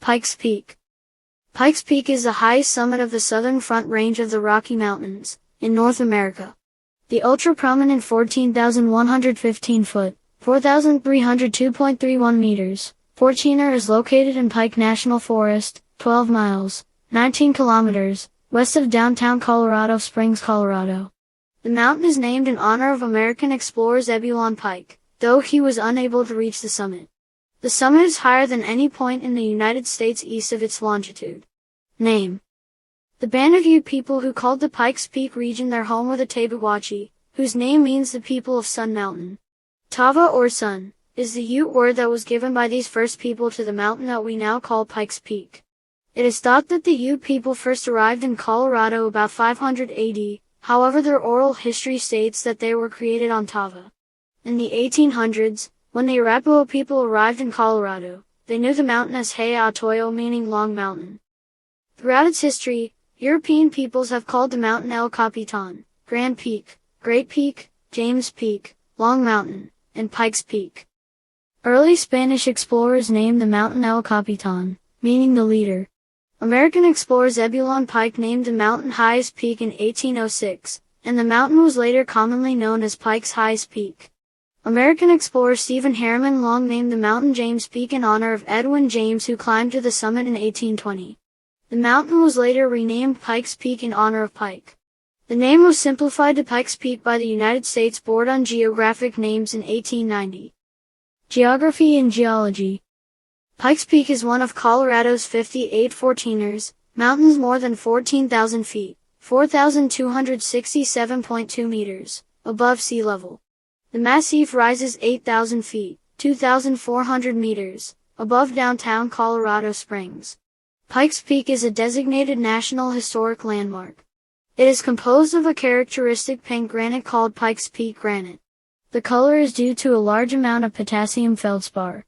Pikes Peak. Pikes Peak is the highest summit of the southern Front Range of the Rocky Mountains, in North America. The ultra-prominent 14,115-foot, 4,302.31 meters, Fortiner is located in Pike National Forest, 12 miles, 19 kilometers, west of downtown Colorado Springs, Colorado. The mountain is named in honor of American explorer Zebulon Pike, though he was unable to reach the summit. The summit is higher than any point in the United States east of its longitude. Name. The band of Ute people who called the Pikes Peak region their home were the Tabeguache, whose name means the people of Sun Mountain. Tava, or sun, is the Ute word that was given by these first people to the mountain that we now call Pikes Peak. It is thought that the Ute people first arrived in Colorado about 500 AD, however their oral history states that they were created on Tava. In the 1800s, when the Arapaho people arrived in Colorado, they knew the mountain as Heey-otoyoo, meaning Long Mountain. Throughout its history, European peoples have called the mountain El Capitan, Grand Peak, Great Peak, James Peak, Long Mountain, and Pikes Peak. Early Spanish explorers named the mountain El Capitan, meaning the leader. American explorer Zebulon Pike named the mountain highest peak in 1806, and the mountain was later commonly known as Pike's highest peak. American explorer Stephen Harriman Long named the mountain James Peak in honor of Edwin James, who climbed to the summit in 1820. The mountain was later renamed Pikes Peak in honor of Pike. The name was simplified to Pikes Peak by the United States Board on Geographic Names in 1890. Geography and Geology. Pikes Peak is one of Colorado's 58 Fortiners, mountains more than 14,000 feet, 4,267.2 meters, above sea level. The massif rises 8,000 feet, 2,400 meters, above downtown Colorado Springs. Pikes Peak is a designated National Historic Landmark. It is composed of a characteristic pink granite called Pikes Peak granite. The color is due to a large amount of potassium feldspar.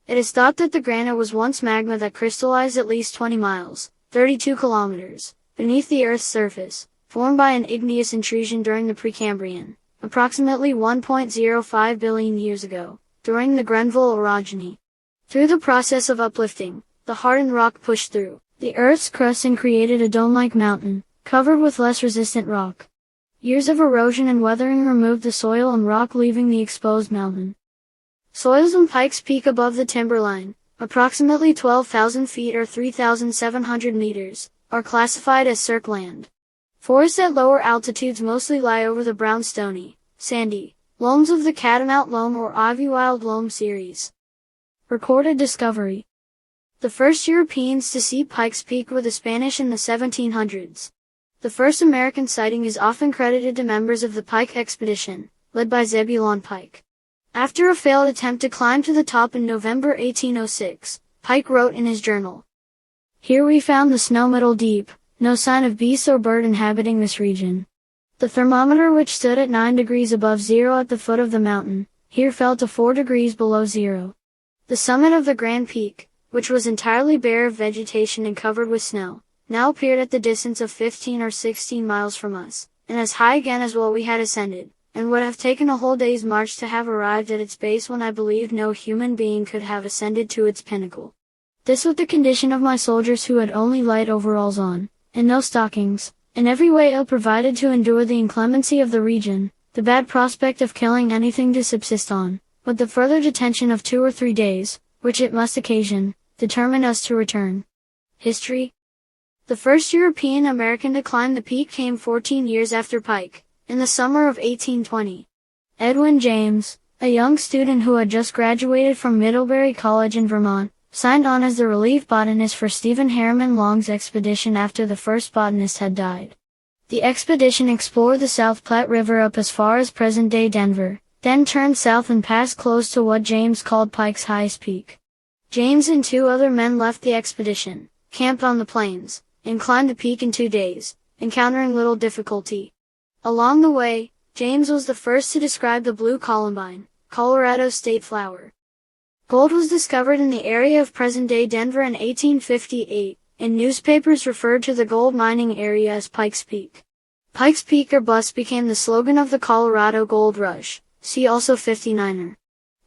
It is thought that the granite was once magma that crystallized at least 20 miles, 32 kilometers, beneath the Earth's surface, formed by an igneous intrusion during the Precambrian, approximately 1.05 billion years ago, during the Grenville orogeny. Through the process of uplifting, the hardened rock pushed through the Earth's crust and created a dome-like mountain, covered with less resistant rock. Years of erosion and weathering removed the soil and rock, leaving the exposed mountain. Soils on Pikes Peak above the timberline, approximately 12,000 feet or 3,700 meters, are classified as circland. Forests at lower altitudes mostly lie over the brown stony, sandy, loams of the Catamount Loam or Ivywild Loam series. Recorded discovery. The first Europeans to see Pikes Peak were the Spanish in the 1700s. The first American sighting is often credited to members of the Pike expedition, led by Zebulon Pike. After a failed attempt to climb to the top in November 1806, Pike wrote in his journal, "Here we found the snow middle deep, no sign of beast or bird inhabiting this region. The thermometer, which stood at 9 degrees above zero at the foot of the mountain, here fell to 4 degrees below zero. The summit of the Grand Peak, which was entirely bare of vegetation and covered with snow, now appeared at the distance of 15 or 16 miles from us, and as high again as what we had ascended, and would have taken a whole day's march to have arrived at its base, when I believed no human being could have ascended to its pinnacle. This was the condition of my soldiers, who had only light overalls on, and no stockings, in every way ill provided to endure the inclemency of the region, the bad prospect of killing anything to subsist on, with the further detention of 2 or 3 days, which it must occasion, determined us to return." History. The first European American to climb the peak came 14 years after Pike, in the summer of 1820. Edwin James, a young student who had just graduated from Middlebury College in Vermont, signed on as the relief botanist for Stephen Harriman Long's expedition after the first botanist had died. The expedition explored the South Platte River up as far as present-day Denver, then turned south and passed close to what James called Pike's highest peak. James and 2 other men left the expedition, camped on the plains, and climbed the peak in 2 days, encountering little difficulty. Along the way, James was the first to describe the blue columbine, Colorado's state flower. Gold was discovered in the area of present-day Denver in 1858, and newspapers referred to the gold mining area as Pikes Peak. Pikes Peak or bust became the slogan of the Colorado Gold Rush, see also 59er.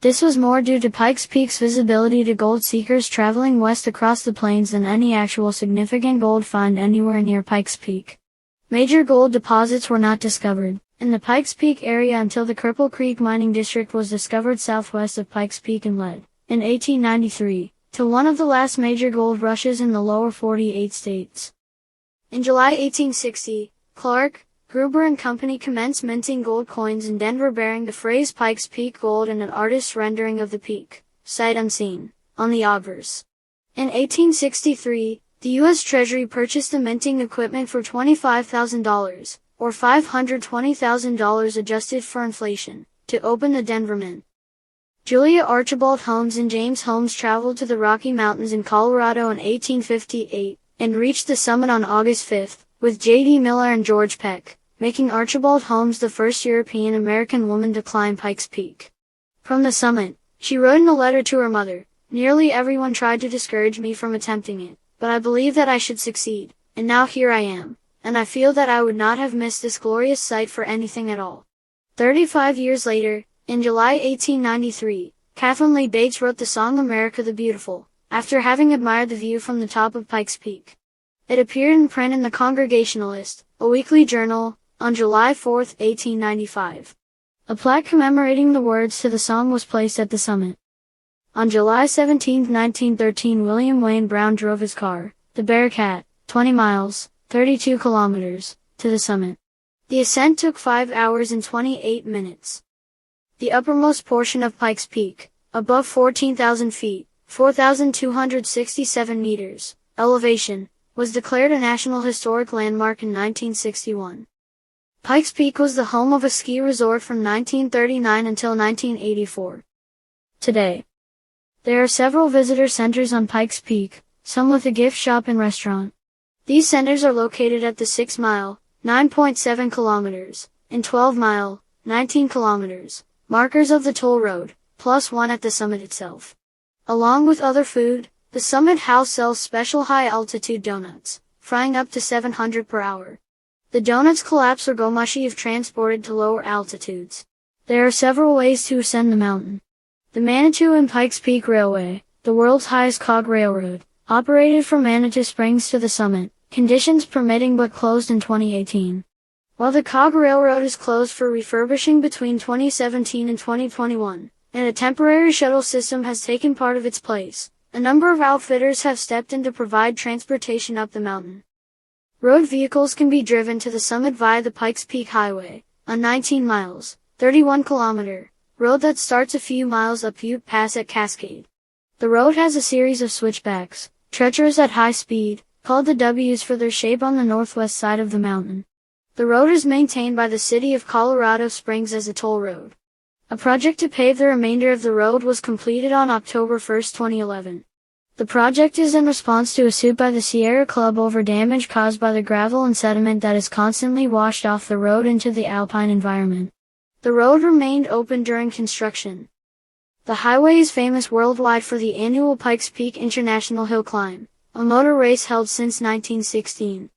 This was more due to Pikes Peak's visibility to gold seekers traveling west across the plains than any actual significant gold find anywhere near Pikes Peak. Major gold deposits were not discovered in the Pikes Peak area until the Cripple Creek mining district was discovered southwest of Pikes Peak and led, in 1893, to one of the last major gold rushes in the lower 48 states. In July 1860, Clark, Gruber and Company commenced minting gold coins in Denver bearing the phrase Pikes Peak Gold and an artist's rendering of the peak, sight unseen, on the obverse. In 1863, the U.S. Treasury purchased the minting equipment for $25,000, or $520,000 adjusted for inflation, to open the Denver Mint. Julia Archibald Holmes and James Holmes traveled to the Rocky Mountains in Colorado in 1858, and reached the summit on August 5, with J.D. Miller and George Peck, making Archibald Holmes the first European-American woman to climb Pikes Peak. From the summit, she wrote in a letter to her mother, "Nearly everyone tried to discourage me from attempting it, but I believed that I should succeed, and now here I am, and I feel that I would not have missed this glorious sight for anything at all." 35 years later, in July 1893, Kathleen Lee Bates wrote the song America the Beautiful, after having admired the view from the top of Pikes Peak. It appeared in print in the Congregationalist, a weekly journal, on July 4, 1895. A plaque commemorating the words to the song was placed at the summit. On July 17, 1913, William Wayne Brown drove his car, the Bearcat, 20 miles, 32 kilometers, to the summit. The ascent took 5 hours and 28 minutes. The uppermost portion of Pikes Peak, above 14,000 feet, 4,267 meters, elevation, was declared a National Historic Landmark in 1961. Pikes Peak was the home of a ski resort from 1939 until 1984. Today, there are several visitor centers on Pikes Peak, some with a gift shop and restaurant. These centers are located at the 6-mile, 9.7 kilometers, and 12-mile, 19 kilometers, markers of the toll road, plus one at the summit itself. Along with other food, the Summit House sells special high-altitude donuts, frying up to 700 per hour. The donuts collapse or go mushy if transported to lower altitudes. There are several ways to ascend the mountain. The Manitou and Pikes Peak Railway, the world's highest cog railroad, operated from Manitou Springs to the summit, conditions permitting but closed in 2018. While the cog railroad is closed for refurbishing between 2017 and 2021, and a temporary shuttle system has taken part of its place, a number of outfitters have stepped in to provide transportation up the mountain. Road vehicles can be driven to the summit via the Pikes Peak Highway, a 19 miles, 31 kilometer, road that starts a few miles up Ute Pass at Cascade. The road has a series of switchbacks, treacherous at high speed, called the W's for their shape on the northwest side of the mountain. The road is maintained by the city of Colorado Springs as a toll road. A project to pave the remainder of the road was completed on October 1, 2011. The project is in response to a suit by the Sierra Club over damage caused by the gravel and sediment that is constantly washed off the road into the alpine environment. The road remained open during construction. The highway is famous worldwide for the annual Pikes Peak International Hill Climb, a motor race held since 1916.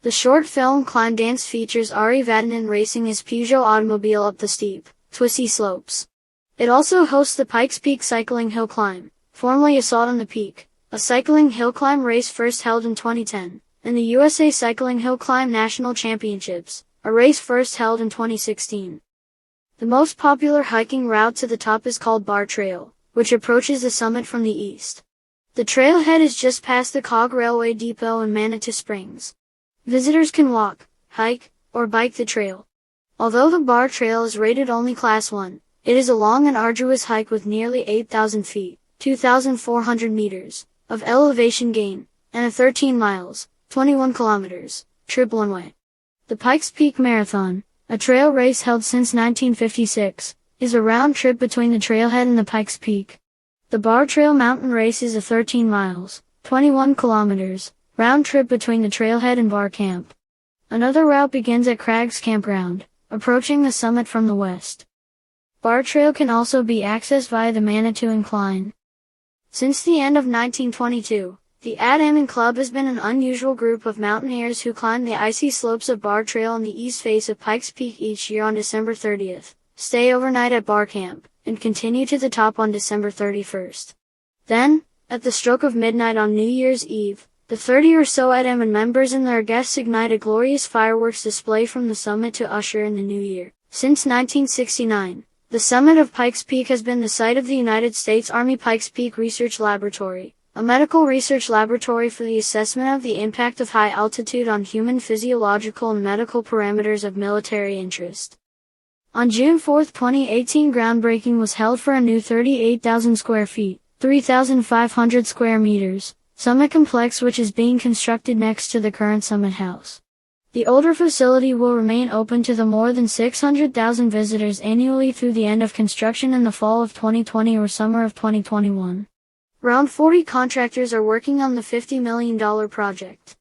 The short film Climb Dance features Ari Vatanen racing his Peugeot automobile up the steep, twisty slopes. It also hosts the Pikes Peak Cycling Hill Climb, formerly Assault on the Peak, a cycling hill climb race first held in 2010, and the USA Cycling Hill Climb National Championships, a race first held in 2016. The most popular hiking route to the top is called Bar Trail, which approaches the summit from the east. The trailhead is just past the Cog Railway Depot in Manitou Springs. Visitors can walk, hike, or bike the trail. Although the Bar Trail is rated only Class 1, it is a long and arduous hike with nearly 8,000 feet, 2,400 meters, of elevation gain, and a 13 miles, 21 kilometers, trip one way. The Pikes Peak Marathon, a trail race held since 1956, is a round trip between the trailhead and the Pikes Peak. The Bar Trail Mountain Race is a 13 miles, 21 kilometers, round trip between the trailhead and Bar Camp. Another route begins at Crags Campground, approaching the summit from the west. Bar Trail can also be accessed via the Manitou Incline. Since the end of 1922, the Adaman Club has been an unusual group of mountaineers who climb the icy slopes of Bar Trail on the east face of Pikes Peak each year on December 30th, stay overnight at bar camp, and continue to the top on December 31st. Then, at the stroke of midnight on New Year's Eve, the 30 or so ATM members and their guests ignite a glorious fireworks display from the summit to usher in the new year. Since 1969, the summit of Pikes Peak has been the site of the United States Army Pikes Peak Research Laboratory, a medical research laboratory for the assessment of the impact of high altitude on human physiological and medical parameters of military interest. On June 4, 2018, groundbreaking was held for a new 38,000 square feet, 3,500 square meters, summit complex which is being constructed next to the current summit house. The older facility will remain open to the more than 600,000 visitors annually through the end of construction in the fall of 2020 or summer of 2021. Around 40 contractors are working on the $50 million project.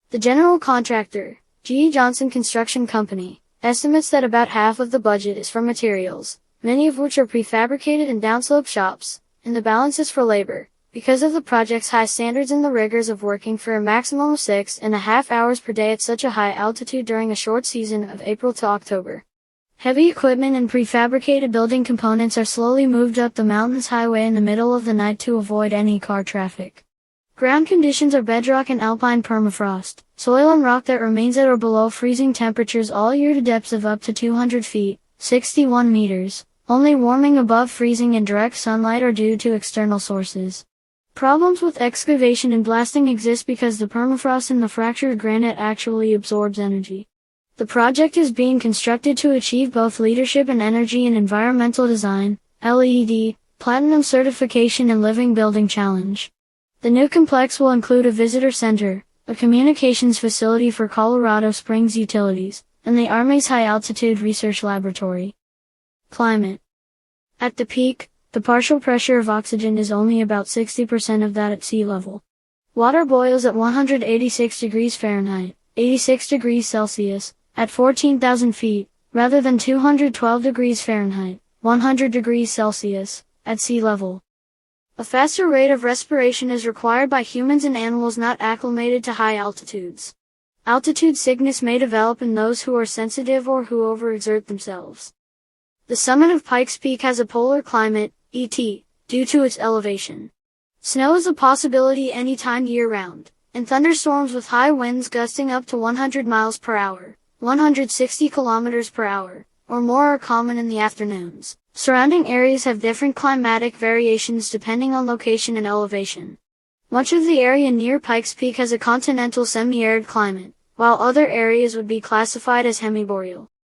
The general contractor, G. Johnson Construction Company, estimates that about half of the budget is for materials, many of which are prefabricated in downslope shops, and the balance is for labor, because of the project's high standards and the rigors of working for a maximum of 6.5 hours per day at such a high altitude during a short season of April to October. Heavy equipment and prefabricated building components are slowly moved up the mountain's highway in the middle of the night to avoid any car traffic. Ground conditions are bedrock and alpine permafrost, soil and rock that remains at or below freezing temperatures all year to depths of up to 200 feet, 61 meters, only warming above freezing in direct sunlight or due to external sources. Problems with excavation and blasting exist because the permafrost in the fractured granite actually absorbs energy. The project is being constructed to achieve both leadership in energy and environmental design, LEED, platinum certification and living building challenge. The new complex will include a visitor center, a communications facility for Colorado Springs utilities, and the Army's high altitude research laboratory. Climate. At the peak, the partial pressure of oxygen is only about 60% of that at sea level. Water boils at 186 degrees Fahrenheit, 86 degrees Celsius, at 14,000 feet, rather than 212 degrees Fahrenheit, 100 degrees Celsius, at sea level. A faster rate of respiration is required by humans and animals not acclimated to high altitudes. Altitude sickness may develop in those who are sensitive or who overexert themselves. The summit of Pikes Peak has a polar climate, ET, due to its elevation. Snow is a possibility any time year-round, and thunderstorms with high winds gusting up to 100 miles per hour, 160 kilometers per hour, or more are common in the afternoons. Surrounding areas have different climatic variations depending on location and elevation. Much of the area near Pikes Peak has a continental semi-arid climate, while other areas would be classified as hemiboreal.